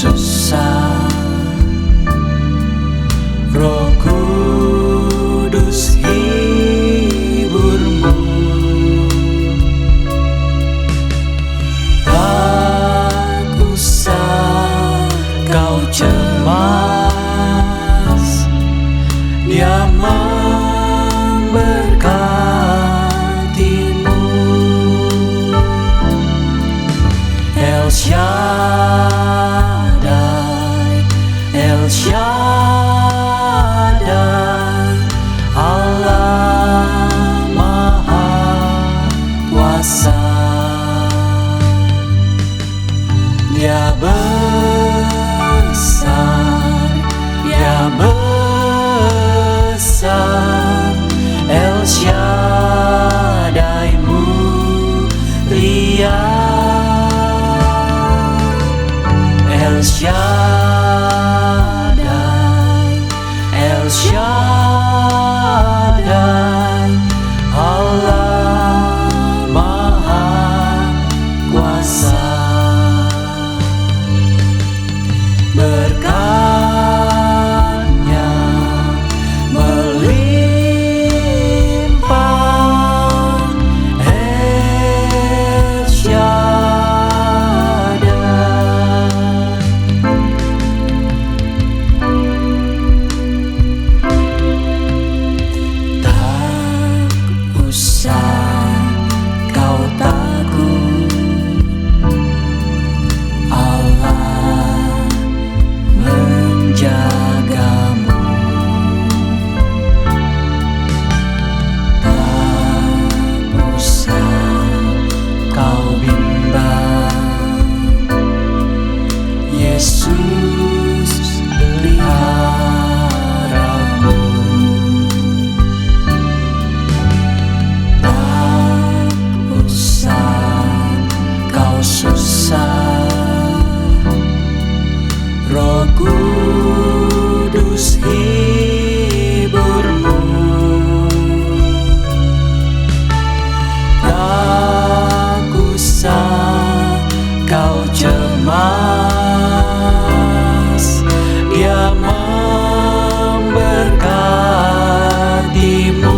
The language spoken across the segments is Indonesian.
susah, Roh Kudus hiburmu. Tak usah kau cemas, Dia memberkatimu. El Shaddai, El Shaddai, Allah Maha Kuasa. Dia besar, Dia besar, El Shaddai mulia. El Shaddai, El Shaddai, Allah Maha Kuasa. Berkat-Nya melimpah, El Shaddai. Tak usah kau takut, Allah menjagamu. Tak usah kau bimbang, Yesus peliharamu. Tak usah kau susah, Roh Kudus hiburmu. Tak usah kau cemas, Dia memberkatimu.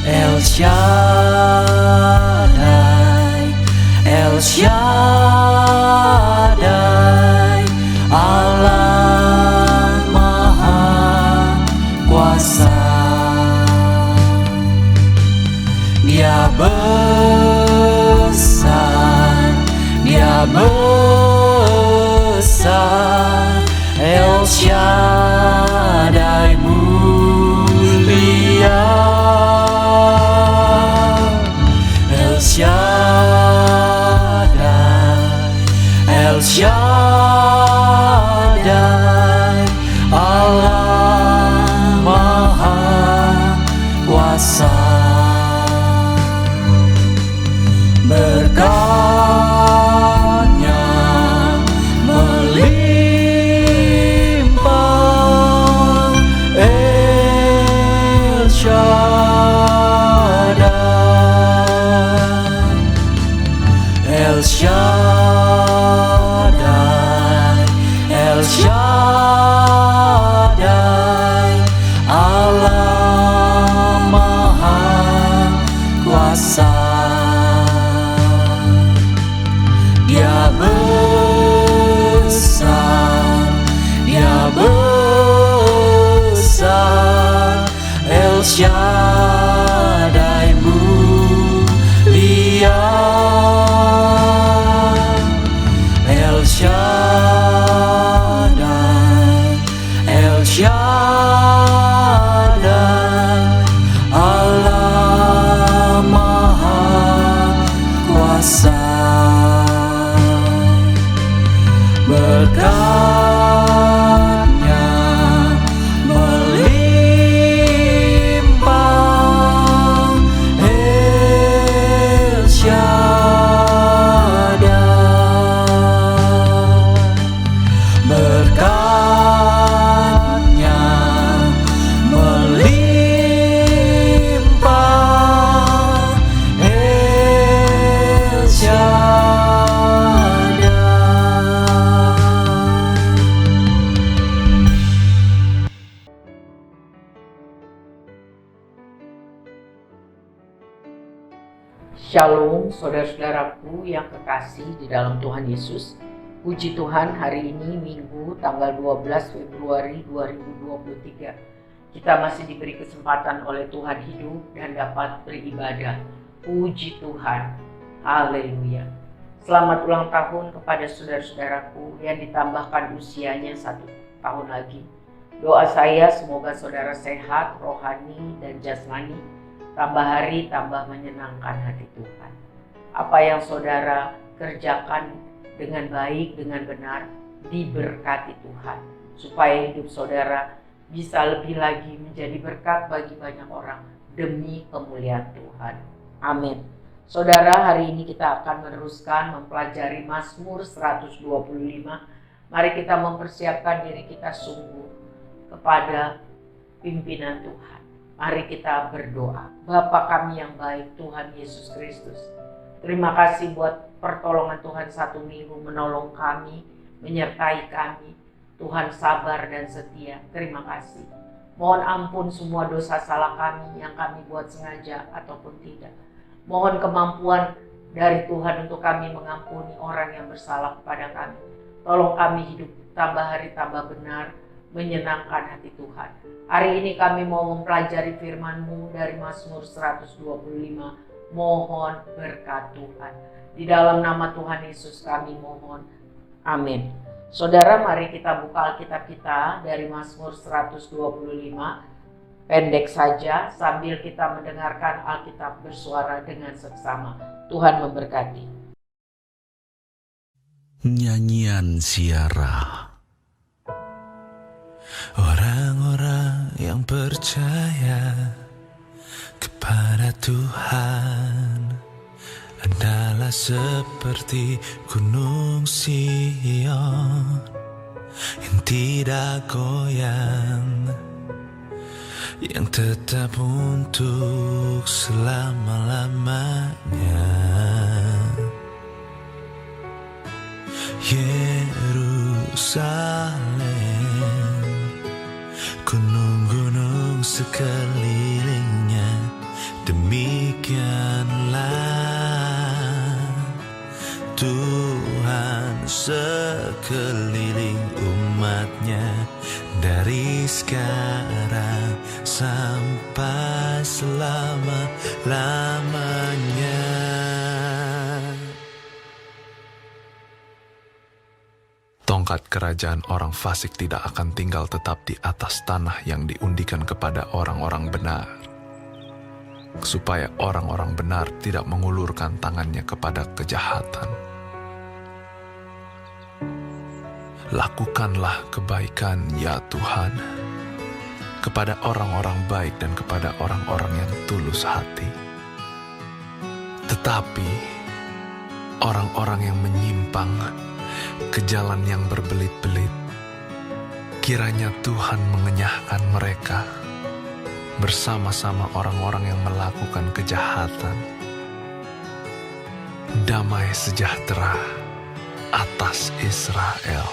El Shaddai, El Shaddai, Allah Maha Kuasa. Dia besar, Dia besar, El Shaddai mulia. El Shaddai, El Shaddai, Allah Maha Kuasa. Berkat-Nya melimpah, El Shaddai, El Shaddai, El Shaddai, Allah Maha Kuasa. Dia besar, Dia besar, El Shaddai mulia. El Shaddai, El Shaddai, Allah Maha Kuasa. Berkat-Nya melimpah, Shalom saudara-saudaraku yang kekasih di dalam Tuhan Yesus. Puji Tuhan, hari ini Minggu tanggal 12 Februari 2023. Kita masih diberi kesempatan oleh Tuhan hidup dan dapat beribadah. Puji Tuhan. Haleluya. Selamat ulang tahun kepada saudara-saudaraku yang ditambahkan usianya 1 tahun lagi. Doa saya semoga saudara sehat, rohani dan jasmani. Tambah hari, tambah menyenangkan hati Tuhan. Apa yang saudara kerjakan dengan baik, dengan benar, diberkati Tuhan. Supaya hidup saudara bisa lebih lagi menjadi berkat bagi banyak orang demi kemuliaan Tuhan. Amin. Saudara, hari ini kita akan meneruskan mempelajari Mazmur 125. Mari kita mempersiapkan diri kita sungguh kepada pimpinan Tuhan. Mari kita berdoa. Bapa kami yang baik, Tuhan Yesus Kristus. Terima kasih buat pertolongan Tuhan satu minggu menolong kami, menyertai kami. Tuhan sabar dan setia. Terima kasih. Mohon ampun semua dosa salah kami yang kami buat sengaja ataupun tidak. Mohon kemampuan dari Tuhan untuk kami mengampuni orang yang bersalah kepada kami. Tolong kami hidup tambah hari tambah benar, menyenangkan hati Tuhan. Hari ini kami mau mempelajari firman-Mu dari Mazmur 125. Mohon berkat Tuhan. Di dalam nama Tuhan Yesus kami mohon. Amin. Saudara, mari kita buka Alkitab kita dari Mazmur 125. Pendek saja sambil kita mendengarkan Alkitab bersuara dengan seksama. Tuhan memberkati. Nyanyian ziarah. Orang-orang yang percaya kepada Tuhan adalah seperti gunung Sion yang tidak goyang, yang tetap untuk selama-lamanya. Yerusalem, gunung-gunung sekelilingnya, demikianlah Tuhan sekeliling umatnya, dari sekarang sampai selama-lamanya. Tongkat kerajaan orang fasik tidak akan tinggal tetap di atas tanah yang diundikan kepada orang-orang benar, supaya orang-orang benar tidak mengulurkan tangannya kepada kejahatan. Lakukanlah kebaikan, ya Tuhan, kepada orang-orang baik dan kepada orang-orang yang tulus hati. Tetapi orang-orang yang menyimpang ke jalan yang berbelit-belit, kiranya Tuhan mengenyahkan mereka bersama-sama orang-orang yang melakukan kejahatan. Damai sejahtera atas Israel.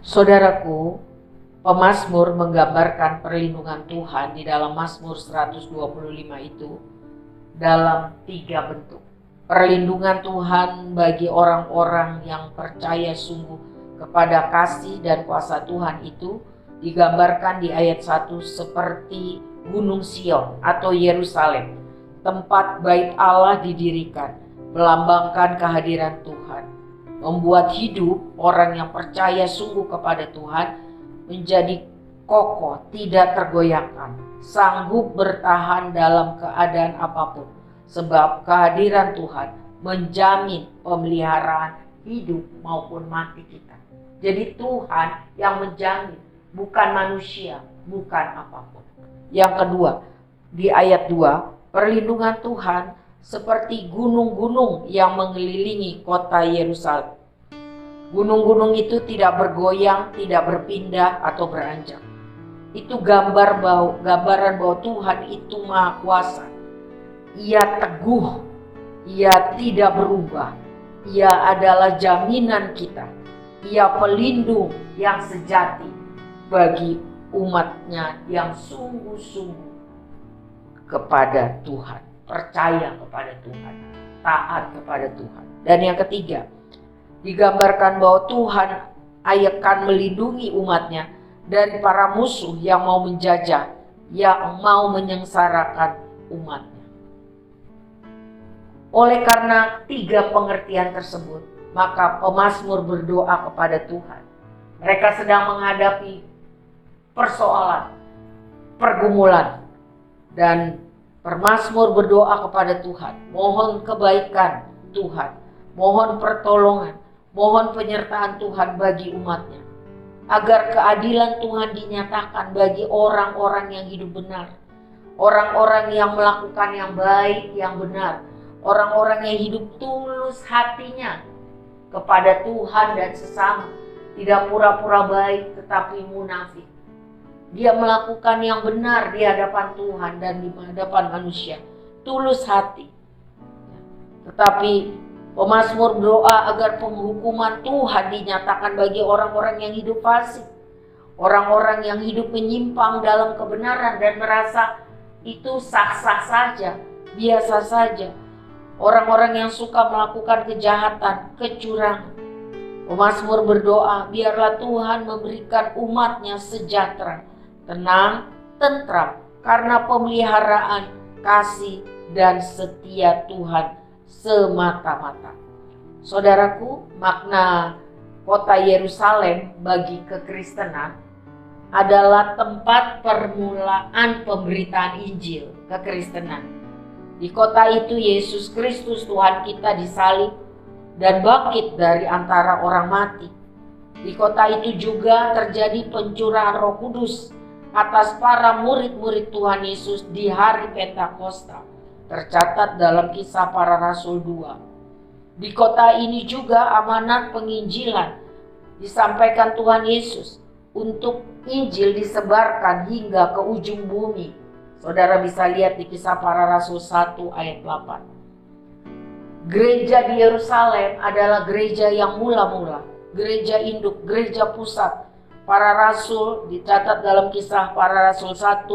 Saudaraku, pemazmur menggambarkan perlindungan Tuhan di dalam Mazmur 125 itu dalam 3 bentuk. Perlindungan Tuhan bagi orang-orang yang percaya sungguh kepada kasih dan kuasa Tuhan itu digambarkan di ayat 1 seperti gunung Sion atau Yerusalem, tempat bait Allah didirikan, melambangkan kehadiran Tuhan, membuat hidup orang yang percaya sungguh kepada Tuhan menjadi kokoh, tidak tergoyahkan, sanggup bertahan dalam keadaan apapun. Sebab kehadiran Tuhan menjamin pemeliharaan hidup maupun mati kita. Jadi Tuhan yang menjamin, bukan manusia, bukan apapun. Yang kedua, di ayat 2, perlindungan Tuhan seperti gunung-gunung yang mengelilingi kota Yerusalem. Gunung-gunung itu tidak bergoyang, tidak berpindah atau beranjak. Itu gambaran bahwa Tuhan itu Maha Kuasa. Ia teguh, Ia tidak berubah. Ia adalah jaminan kita. Ia pelindung yang sejati bagi umatnya yang sungguh-sungguh kepada Tuhan, percaya kepada Tuhan, taat kepada Tuhan. Dan yang ketiga, digambarkan bahwa Tuhan akan melindungi umatnya dari para musuh yang mau menjajah, yang mau menyengsarakan umatnya. Oleh karena tiga pengertian tersebut, maka pemazmur berdoa kepada Tuhan. Mereka sedang menghadapi persoalan, pergumulan, dan pemazmur berdoa kepada Tuhan. Mohon kebaikan Tuhan, mohon pertolongan, mohon penyertaan Tuhan bagi umatnya. Agar keadilan Tuhan dinyatakan bagi orang-orang yang hidup benar. Orang-orang yang melakukan yang baik, yang benar. Orang-orang yang hidup tulus hatinya kepada Tuhan dan sesama. Tidak pura-pura baik tetapi munafik. Dia melakukan yang benar di hadapan Tuhan dan di hadapan manusia. Tulus hati. Tetapi pemazmur berdoa agar penghukuman Tuhan dinyatakan bagi orang-orang yang hidup fasik. Orang-orang yang hidup menyimpang dalam kebenaran dan merasa itu sah-sah saja, biasa saja. Orang-orang yang suka melakukan kejahatan, kecurangan. Pemazmur berdoa, biarlah Tuhan memberikan umatnya sejahtera, tenang, tentram, karena pemeliharaan, kasih, dan setia Tuhan semata-mata. Saudaraku, makna kota Yerusalem bagi kekristenan adalah tempat permulaan pemberitaan Injil kekristenan. Di kota itu Yesus Kristus Tuhan kita disalib dan bangkit dari antara orang mati. Di kota itu juga terjadi pencurahan Roh Kudus atas para murid-murid Tuhan Yesus di hari Pentakosta, tercatat dalam Kisah Para Rasul 2. Di kota ini juga amanat penginjilan disampaikan Tuhan Yesus untuk Injil disebarkan hingga ke ujung bumi. Saudara bisa lihat di Kisah Para Rasul 1 ayat 8. Gereja di Yerusalem adalah gereja yang mula-mula, gereja induk, gereja pusat. Para Rasul dicatat dalam Kisah Para Rasul 1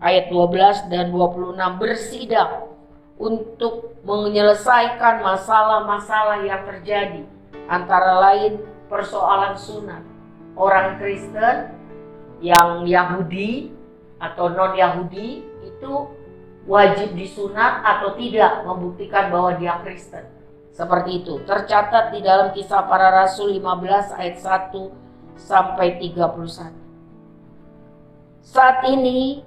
ayat 12 dan 26 bersidang untuk menyelesaikan masalah-masalah yang terjadi. Antara lain persoalan sunat. Orang Kristen yang Yahudi atau non-Yahudi itu wajib disunat atau tidak, membuktikan bahwa dia Kristen. Seperti itu, tercatat di dalam Kisah Para Rasul 15 ayat 1 sampai 31. Saat ini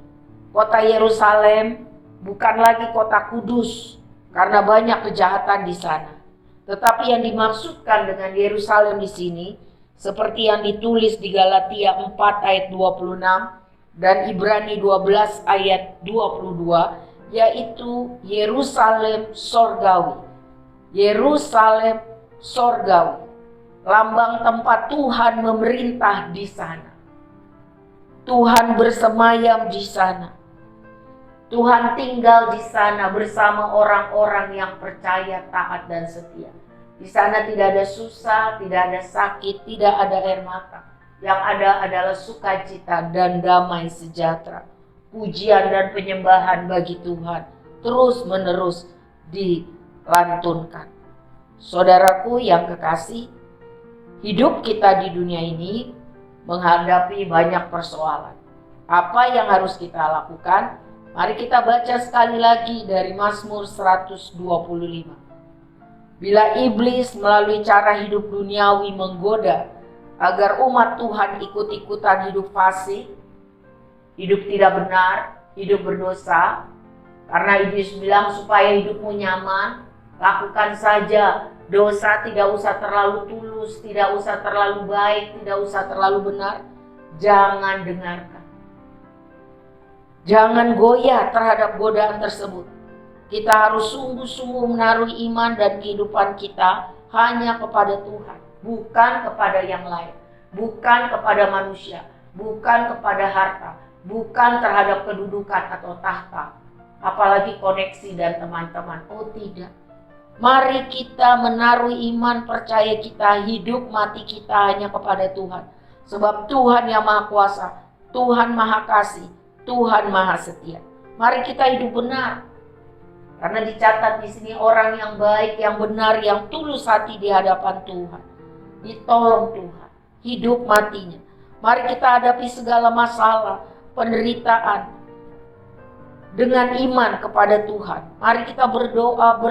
kota Yerusalem bukan lagi kota kudus karena banyak kejahatan di sana. Tetapi yang dimaksudkan dengan Yerusalem di sini seperti yang ditulis di Galatia 4 ayat 26 dan Ibrani 12 ayat 22, yaitu Yerusalem sorgawi. Yerusalem sorgawi, lambang tempat Tuhan memerintah di sana. Tuhan bersemayam di sana. Tuhan tinggal di sana bersama orang-orang yang percaya, taat, dan setia. Di sana tidak ada susah, tidak ada sakit, tidak ada air mata. Yang ada adalah sukacita dan damai sejahtera. Pujian dan penyembahan bagi Tuhan terus-menerus dilantunkan. Saudaraku yang kekasih, hidup kita di dunia ini menghadapi banyak persoalan. Apa yang harus kita lakukan? Mari kita baca sekali lagi dari Mazmur 125. Bila iblis melalui cara hidup duniawi menggoda agar umat Tuhan ikut-ikutan hidup fasik, hidup tidak benar, hidup berdosa, karena iblis bilang supaya hidupmu nyaman, lakukan saja dosa, tidak usah terlalu tulus, tidak usah terlalu baik, tidak usah terlalu benar. Jangan dengarkan. Jangan goyah terhadap godaan tersebut. Kita harus sungguh-sungguh menaruh iman dan kehidupan kita hanya kepada Tuhan, bukan kepada yang lain, bukan kepada manusia, bukan kepada harta, bukan terhadap kedudukan atau tahta, apalagi koneksi dan teman-teman. Oh tidak. Mari kita menaruh iman, percaya kita, hidup mati kita hanya kepada Tuhan. Sebab Tuhan yang Maha Kuasa, Tuhan Maha Kasih, Tuhan Maha Setia. Mari kita hidup benar. Karena dicatat di sini orang yang baik, yang benar, yang tulus hati di hadapan Tuhan. Ditolong Tuhan, hidup matinya. Mari kita hadapi segala masalah, penderitaan dengan iman kepada Tuhan. Mari kita berdoa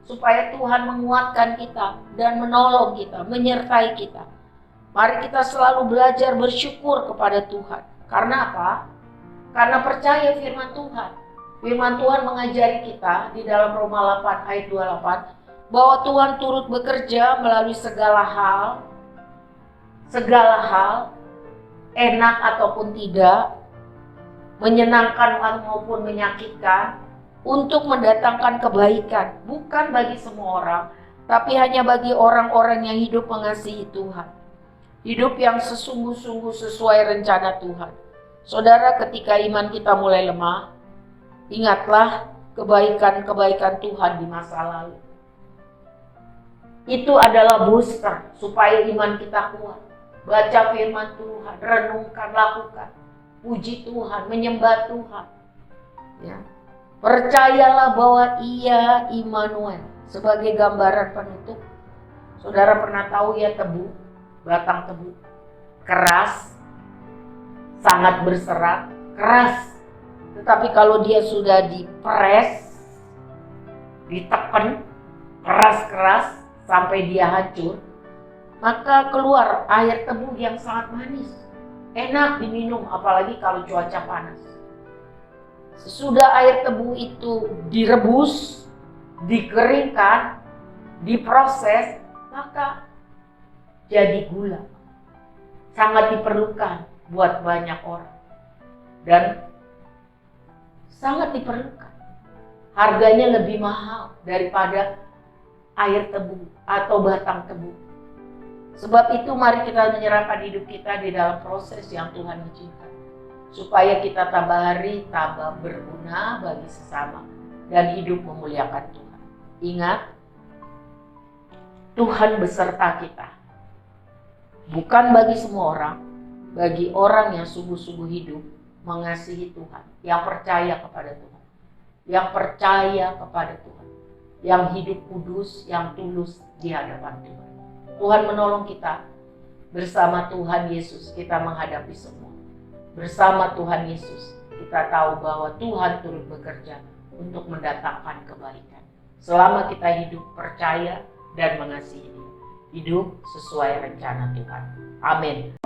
supaya Tuhan menguatkan kita dan menolong kita, menyertai kita. Mari kita selalu belajar bersyukur kepada Tuhan. Karena apa? Karena percaya firman Tuhan. Firman Tuhan mengajari kita di dalam Roma 8 ayat 28 bahwa Tuhan turut bekerja melalui segala hal, enak ataupun tidak, menyenangkan maupun menyakitkan, untuk mendatangkan kebaikan, bukan bagi semua orang, tapi hanya bagi orang-orang yang hidup mengasihi Tuhan. Hidup yang sesungguh-sungguh sesuai rencana Tuhan. Saudara, ketika iman kita mulai lemah, ingatlah kebaikan-kebaikan Tuhan di masa lalu. Itu adalah booster supaya iman kita kuat. Baca firman Tuhan, renungkan, lakukan. Puji Tuhan, menyembah Tuhan. Ya. Percayalah bahwa Ia Immanuel. Sebagai gambaran penutup, saudara pernah tahu ya tebu, batang tebu, keras, sangat berserat, keras. Tetapi kalau dia sudah dipres, ditekan, keras-keras sampai dia hancur, maka keluar air tebu yang sangat manis. Enak diminum, apalagi kalau cuaca panas. Sesudah air tebu itu direbus, dikeringkan, diproses, maka jadi gula. Sangat diperlukan buat banyak orang. Dan sangat diperlukan. Harganya lebih mahal daripada air tebu atau batang tebu. Sebab itu mari kita menyerahkan hidup kita di dalam proses yang Tuhan izinkan. Supaya kita tambah hari, tambah berguna bagi sesama. Dan hidup memuliakan Tuhan. Ingat, Tuhan beserta kita. Bukan bagi semua orang, bagi orang yang sungguh-sungguh hidup mengasihi Tuhan, yang percaya kepada Tuhan, yang percaya kepada Tuhan, yang hidup kudus, yang tulus di hadapan Tuhan. Tuhan menolong kita. Bersama Tuhan Yesus kita menghadapi semua. Bersama Tuhan Yesus kita tahu bahwa Tuhan turut bekerja untuk mendatangkan kebaikan. Selama kita hidup percaya dan mengasihi Dia, hidup sesuai rencana Tuhan. Amin.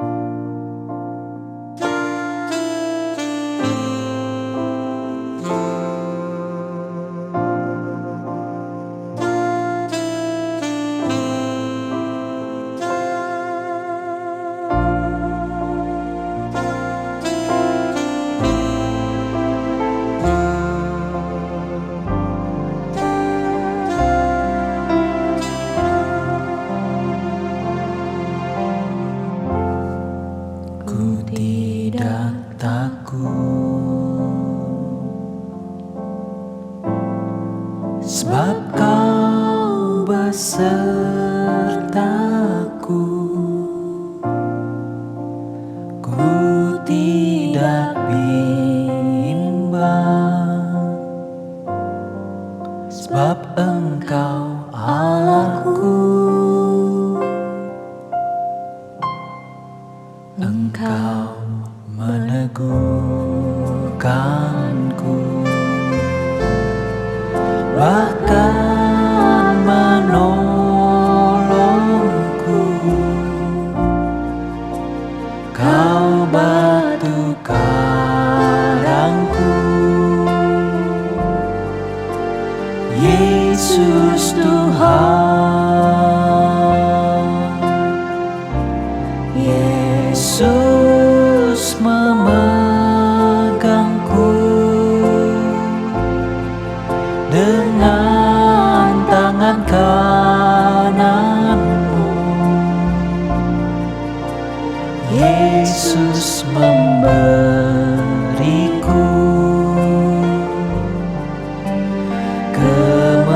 Sebab Kau besertaku, ku tidak bimbang. Sebab Engkau Allahku, Engkau meneguhkanku, bahkan menolongku. Kau batu karangku, Yesus Tuhan. Yesus memegangku dengan tangan kanan-Mu. Yesus memberiku kemenangan.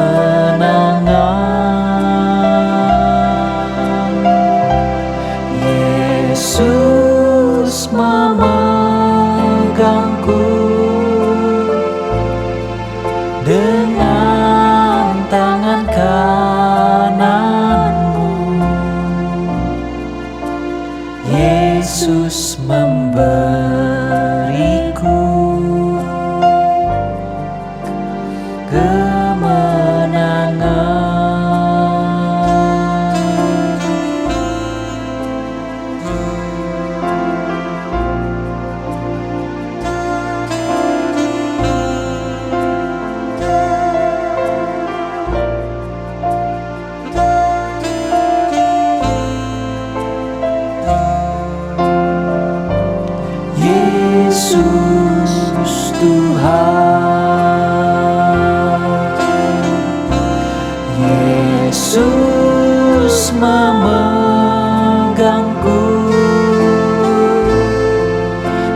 Yesus memegangku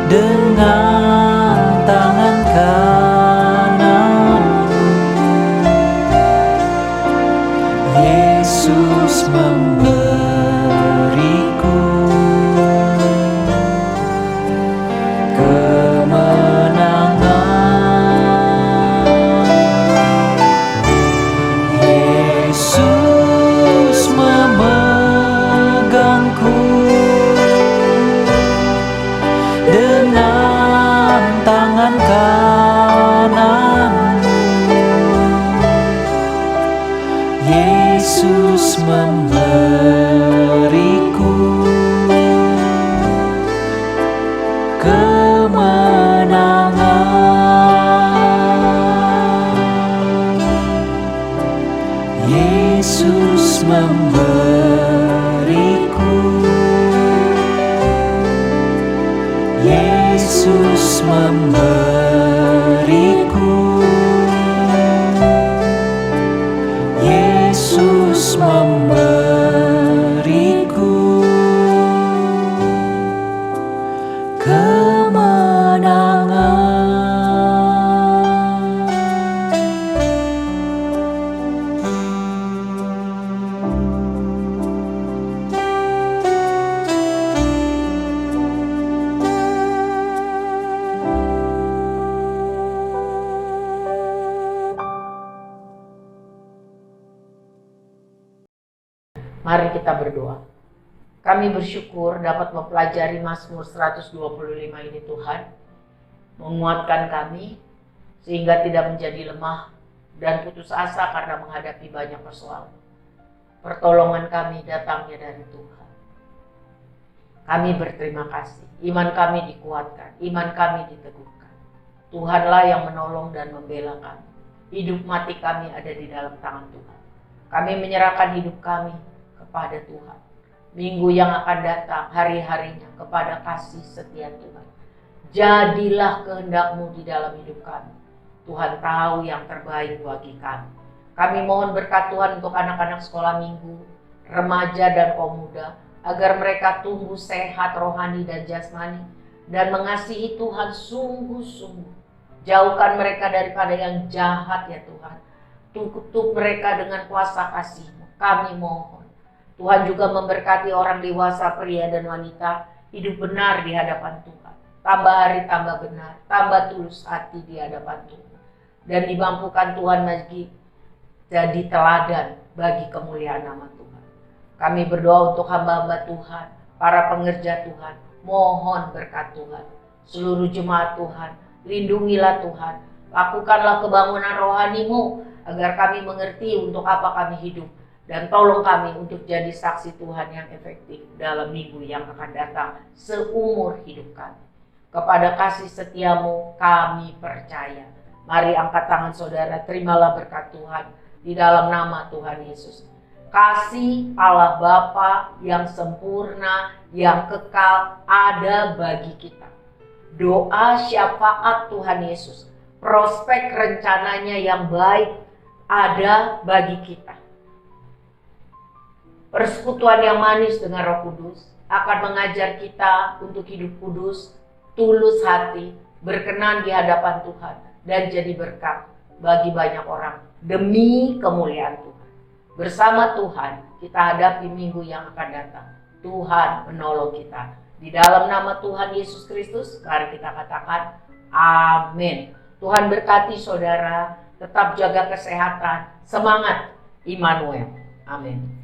dengan tangan kanan. Yesus memberiku kemenangan. Yesus memegangku dengan tangan kanan. Yesus memberiku kemenangan. Yesus memberiku, Yesus memberiku, Yesus memberiku Mari kita berdoa. Kami bersyukur dapat mempelajari Mazmur 125 ini Tuhan. Menguatkan kami sehingga tidak menjadi lemah dan putus asa karena menghadapi banyak persoalan. Pertolongan kami datangnya dari Tuhan. Kami berterima kasih. Iman kami dikuatkan, iman kami diteguhkan. Tuhanlah yang menolong dan membela kami. Hidup mati kami ada di dalam tangan Tuhan. Kami menyerahkan hidup kami kepada Tuhan. Minggu yang akan datang, hari-harinya kepada kasih setia Tuhan. Jadilah kehendak-Mu di dalam hidup kami. Tuhan tahu yang terbaik bagi kami. Kami mohon berkat Tuhan untuk anak-anak sekolah minggu, remaja dan kaum muda, agar mereka tumbuh sehat rohani dan jasmani, dan mengasihi Tuhan sungguh-sungguh. Jauhkan mereka daripada yang jahat ya Tuhan. Tutup mereka dengan kuasa kasih-Mu. Kami mohon. Tuhan juga memberkati orang dewasa, pria dan wanita, hidup benar di hadapan Tuhan. Tambah hari tambah benar, tambah tulus hati di hadapan Tuhan. Dan dimampukan Tuhan lagi jadi teladan bagi kemuliaan nama Tuhan. Kami berdoa untuk hamba-hamba Tuhan, para pengerja Tuhan. Mohon berkat Tuhan. Seluruh jemaat Tuhan, lindungilah Tuhan. Lakukanlah kebangunan rohani-Mu agar kami mengerti untuk apa kami hidup. Dan tolong kami untuk jadi saksi Tuhan yang efektif dalam minggu yang akan datang seumur hidup kami. Kepada kasih setia-Mu kami percaya. Mari angkat tangan saudara, terimalah berkat Tuhan di dalam nama Tuhan Yesus. Kasih Allah Bapa yang sempurna, yang kekal ada bagi kita. Doa syafaat Tuhan Yesus, prospek rencananya yang baik ada bagi kita. Persekutuan yang manis dengan Roh Kudus akan mengajar kita untuk hidup kudus, tulus hati, berkenan di hadapan Tuhan, dan jadi berkat bagi banyak orang demi kemuliaan Tuhan. Bersama Tuhan kita hadapi minggu yang akan datang. Tuhan menolong kita. Di dalam nama Tuhan Yesus Kristus, mari kita katakan amin. Tuhan berkati saudara, tetap jaga kesehatan, semangat, Immanuel. Amin.